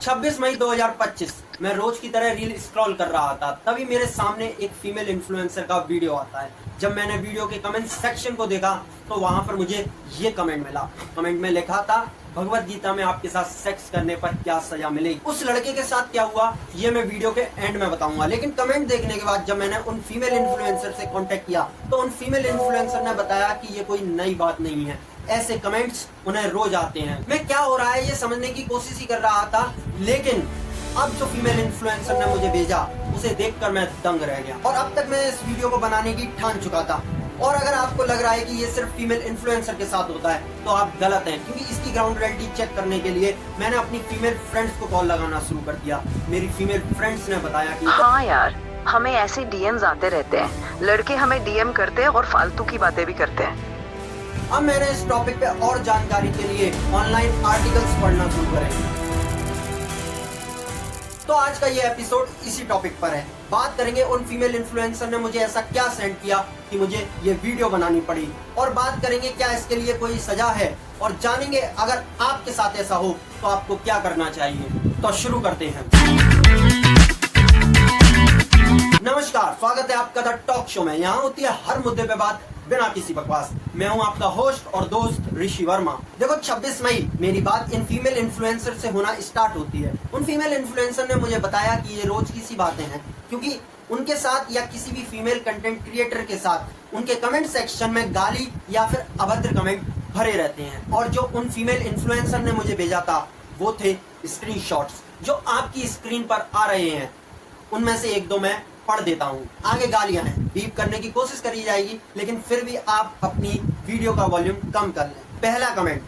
26 मई 2025 मैं रोज की तरह रील स्क्रॉल कर रहा था, तभी मेरे सामने एक फीमेल इन्फ्लुएंसर का वीडियो आता है। जब मैंने वीडियो के कमेंट सेक्शन को देखा तो वहां पर मुझे ये कमेंट मिला। कमेंट में लिखा था, भगवत गीता में आपके साथ सेक्स करने पर क्या सजा मिलेगी। उस लड़के के साथ क्या हुआ ये मैं वीडियो के एंड में बताऊंगा, लेकिन कमेंट देखने के बाद जब मैंने उन फीमेल इन्फ्लुएंसर से कांटेक्ट किया तो उन फीमेल इन्फ्लुएंसर ने बताया कि ये कोई नई बात नहीं है, ऐसे कमेंट्स उन्हें रोज आते हैं। मैं क्या हो रहा है ये समझने की कोशिश ही कर रहा था, लेकिन अब जो फीमेल इन्फ्लुएंसर ने मुझे भेजा उसे देखकर मैं दंग रह गया। और अब तक मैं इस वीडियो को बनाने की ठान चुका था। और अगर आपको लग रहा है कि ये सिर्फ फीमेल इन्फ्लुएंसर के साथ होता है तो आप गलत हैं, क्योंकि इसकी ग्राउंड रियलिटी चेक करने के लिए मैंने अपनी फीमेल फ्रेंड्स को कॉल लगाना शुरू कर दिया। मेरी फीमेल फ्रेंड्स ने बताया कि हाँ यार, हमें ऐसे डीएम्स आते रहते हैं। लड़के हमें डीएम करते हैं और फालतू की बातें भी करते हैं। अब मैंने इस टॉपिक पे और जानकारी के लिए ऑनलाइन आर्टिकल्स पढ़ना शुरू करेंगे। तो आज का ये एपिसोड इसी टॉपिक पर है। बात करेंगे उन फीमेल इन्फ्लुएंसर ने मुझे ऐसा क्या सेंड किया कि मुझे ये वीडियो बनानी पड़ी, और बात करेंगे क्या इसके लिए कोई सजा है, और जानेंगे अगर आपके साथ ऐसा हो तो आपको क्या करना चाहिए। तो शुरू करते हैं। नमस्कार, स्वागत है आपका द टॉक शो में। यहाँ होती है हर मुद्दे पे बात बिना किसी बकवास। मैं हूँ आपका होस्ट और दोस्त ऋषि वर्मा। देखो 26 मई मेरी बात इन फीमेल इन्फ्लुएंसर से होना स्टार्ट होती है। उन फीमेल इन्फ्लुएंसर ने मुझे बताया कि ये रोज की सी बातें हैं, क्योंकि उनके साथ या किसी भी फीमेल कंटेंट क्रिएटर के साथ उनके कमेंट सेक्शन में गाली या फिर अभद्र कमेंट भरे रहते हैं। और जो उन फीमेल इन्फ्लुएंसर ने मुझे भेजा था वो थे स्क्रीनशॉट्स जो आपकी स्क्रीन पर आ रहे हैं। उनमें से एक दो मैं पढ़ देता हूँ। आगे गालियां हैं, बीप करने की कोशिश करी जाएगी, लेकिन फिर भी आप अपनी वीडियो का वॉल्यूम कम कर लें। पहला कमेंट,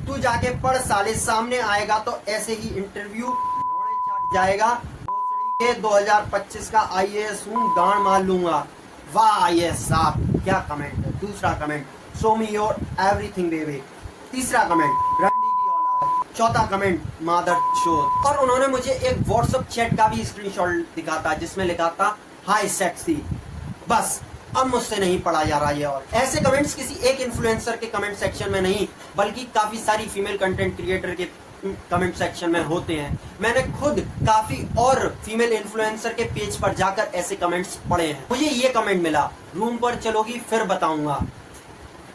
तू जाके पढ़ साले, सामने आएगा तो ऐसे ही इंटरव्यू लौड़े चाट जाएगा। भोसड़ी के 2025 का आईएएस हूँ, गांड मार लूंगा। वाह आईएएस साहब, क्या कमेंट है। दूसरा comment, show me your everything baby. तीसरा कमेंट, रंडी की औलाद। चौथा कमेंट, मादर चोद। और उन्होंने मुझे एक व्हाट्सएप चैट का भी स्क्रीनशॉट दिखा था जिसमें लिखा था, हाय सेक्सी। बस अब मुझसे नहीं पढ़ा जा रहा है। और ऐसे कमेंट्स किसी एक इन्फ्लुएंसर के कमेंट सेक्शन में नहीं, बल्कि काफी सारी फीमेल कंटेंट क्रिएटर के कमेंट सेक्शन में होते हैं। मैंने खुद काफी और फीमेल इन्फ्लुएंसर के पेज पर जाकर ऐसे कमेंट्स पढ़े हैं। मुझे ये कमेंट मिला, रूम पर चलोगी फिर बताऊंगा।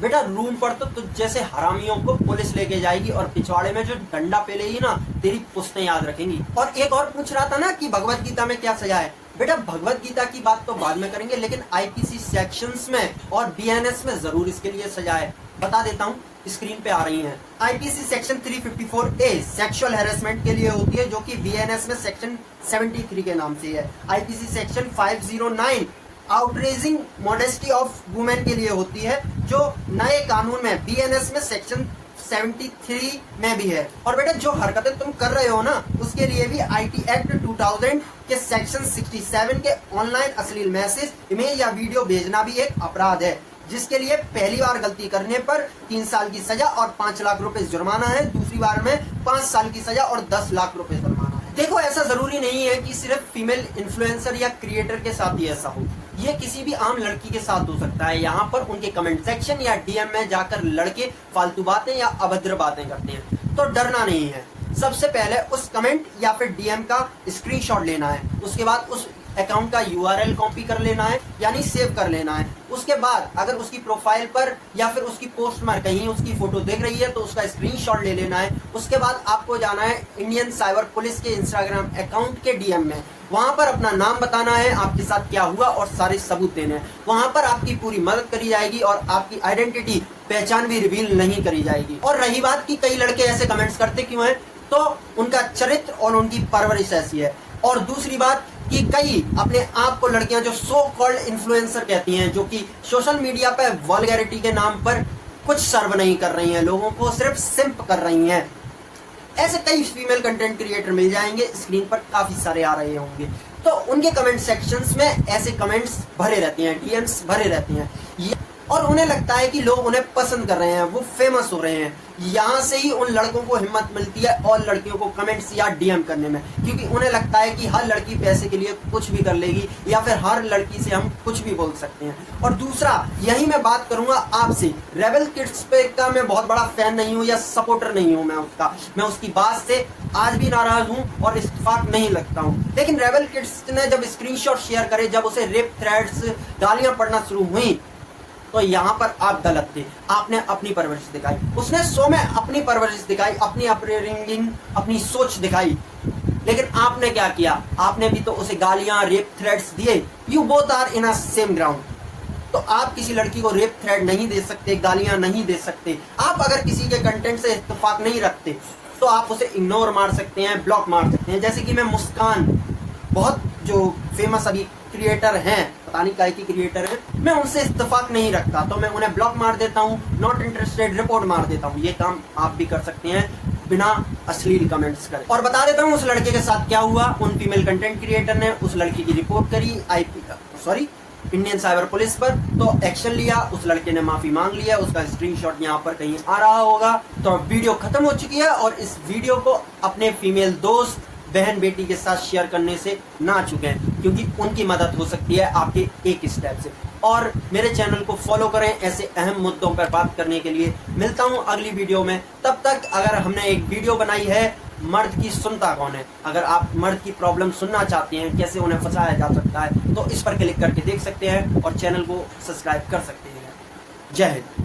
बेटा रूम पर तो जैसे हरामियों को पुलिस लेके जाएगी और पिछवाड़े में जो डंडा पेलेगी ना, तेरी पुश्तें याद रखेंगी। और एक और पूछ रहा था ना कि भगवत गीता में क्या सजा है। बेटा भगवत गीता की बात तो बाद में करेंगे, लेकिन आईपीसी सेक्शंस में और बीएनएस में जरूर इसके लिए सजा है। बता देता हूँ, स्क्रीन पे आ रही है। IPC section 354A sexual harassment के लिए होती है, जो कि बीएनएस में सेक्शन 73 के नाम से है। IPC section 509 outraging modesty of women के लिए होती है, जो नए कानून में बीएनएस में सेक्शन 73 में भी है। और बेटा जो हरकतें तुम कर रहे हो ना, उसके लिए भी आईटी एक्ट 2000 के सेक्शन 67 के ऑनलाइन अश्लील मैसेज, इमेज या वीडियो भेजना भी एक अपराध है, जिसके लिए पहली बार गलती करने पर 3 साल की सजा और 5 लाख रुपए जुर्माना है। दूसरी बार में 5 साल की सजा और 10 लाख रुपए जुर्माना है। देखो ऐसा जरूरी नहीं है कि सिर्फ फीमेल इन्फ्लुएंसर या क्रिएटर के साथ ही ऐसा हो, ये किसी भी आम लड़की के साथ हो सकता है। यहाँ पर उनके कमेंट सेक्शन या डीएम में जाकर लड़के फालतू बातें या अभद्र बातें करते हैं, तो डरना नहीं है। सबसे पहले उस कमेंट या फिर डीएम का स्क्रीनशॉट लेना है, उसके बाद उस अकाउंट का यूआरएल कॉपी कर लेना है, यानी सेव कर लेना है। उसके बाद अगर उसकी प्रोफाइल पर या फिर उसकी पोस्ट में कहीं उसकी फोटो दिख रही है तो उसका स्क्रीनशॉट ले लेना है। उसके बाद आपको जाना है इंडियन साइबर पुलिस के इंस्टाग्राम अकाउंट के डीएम में। वहां पर अपना नाम बताना है, आपके साथ क्या हुआ और सारे सबूत देने हैं। वहां पर आपकी पूरी मदद करी जाएगी और आपकी आइडेंटिटी, पहचान भी रिवील नहीं करी जाएगी। और रही बात कि कई लड़के ऐसे कमेंट्स करते क्यों हैं, तो उनका चरित्र और उनकी परवरिश ऐसी है। और दूसरी बात कि कई अपने आप को लड़कियां जो सो कॉल्ड इन्फ्लुएंसर कहती हैं, जो कि सोशल मीडिया पे वल्गैरिटी के नाम पर कुछ सर्व नहीं कर रही हैं, लोगों को सिर्फ सिंप कर रही हैं। ऐसे कई फीमेल कंटेंट क्रिएटर मिल जाएंगे, स्क्रीन पर काफी सारे आ रहे होंगे। तो उनके कमेंट सेक्शंस में ऐसे कमेंट्स भरे रहते हैं, डीएम्स भरे रहते हैं। और उन्हें लगता है कि लोग उन्हें पसंद कर रहे हैं, वो फेमस हो रहे हैं। यहाँ से ही उन लड़कों को हिम्मत मिलती है और लड़कियों को कमेंट्स या डीएम करने में, क्योंकि उन्हें लगता है कि हर लड़की पैसे के लिए कुछ भी कर लेगी या फिर हर लड़की से हम कुछ भी बोल सकते हैं। और दूसरा, यही मैं बात करूंगा आपसे, रेबल किड्स पे का मैं बहुत बड़ा फैन नहीं हूँ या सपोर्टर नहीं हूँ मैं उसकी बात से आज भी नाराज हूँ और इत्तेफाक नहीं लगता हूँ। लेकिन रेबल किड्स ने जब स्क्रीनशॉट शेयर करे, जब उसे रेप थ्रेड्स गालियां पड़ना शुरू हुई, तो यहाँ पर आप गलत थे। आपने अपनी परवरिश दिखाई, उसने शो में अपनी परवरिश दिखाई, अपनी अपब्रिंगिंग, अपनी सोच दिखाई। लेकिन आपने क्या किया? आपने भी तो उसे गालियां, रेप थ्रेड्स दिए। You both are in a same ground. तो आप किसी लड़की को रेप थ्रेड नहीं दे सकते, गालियां नहीं दे सकते। आप अगर किसी के कंटेंट से इत्तेफाक नहीं रखते तो आप उसे इग्नोर मार सकते हैं, ब्लॉक मार सकते हैं। जैसे कि मैं मुस्कान, बहुत जो फेमस अभी क्रिएटर हैं, पता नहीं काय की क्रिएटर है, मैं उनसे इत्तेफाक नहीं रखता तो मैं उन्हें ब्लॉक मार देता हूँ, नॉट इंटरेस्टेड रिपोर्ट मार देता हूँ। ये काम आप भी कर सकते हैं बिना अश्लील कमेंट्स करे। और बता देता हूँ उस लड़के के साथ क्या हुआ। उन फीमेल कंटेंट क्रिएटर ने उस लड़की की रिपोर्ट करी इंडियन साइबर पुलिस पर, तो एक्शन लिया। उस लड़के ने माफी मांग लिया, उसका स्क्रीनशॉट यहाँ पर कहीं आ रहा होगा। तो वीडियो खत्म हो चुकी है और इस वीडियो को अपने फीमेल दोस्त, बहन, बेटी के साथ शेयर करने से ना चुकें, क्योंकि उनकी मदद हो सकती है आपके एक स्टेप से। और मेरे चैनल को फॉलो करें ऐसे अहम मुद्दों पर बात करने के लिए। मिलता हूं अगली वीडियो में। तब तक अगर हमने एक वीडियो बनाई है, मर्द की सुनता कौन है, अगर आप मर्द की प्रॉब्लम सुनना चाहते हैं, कैसे उन्हें फंसाया जा सकता है, तो इस पर क्लिक करके देख सकते हैं और चैनल को सब्सक्राइब कर सकते हैं। जय हिंद।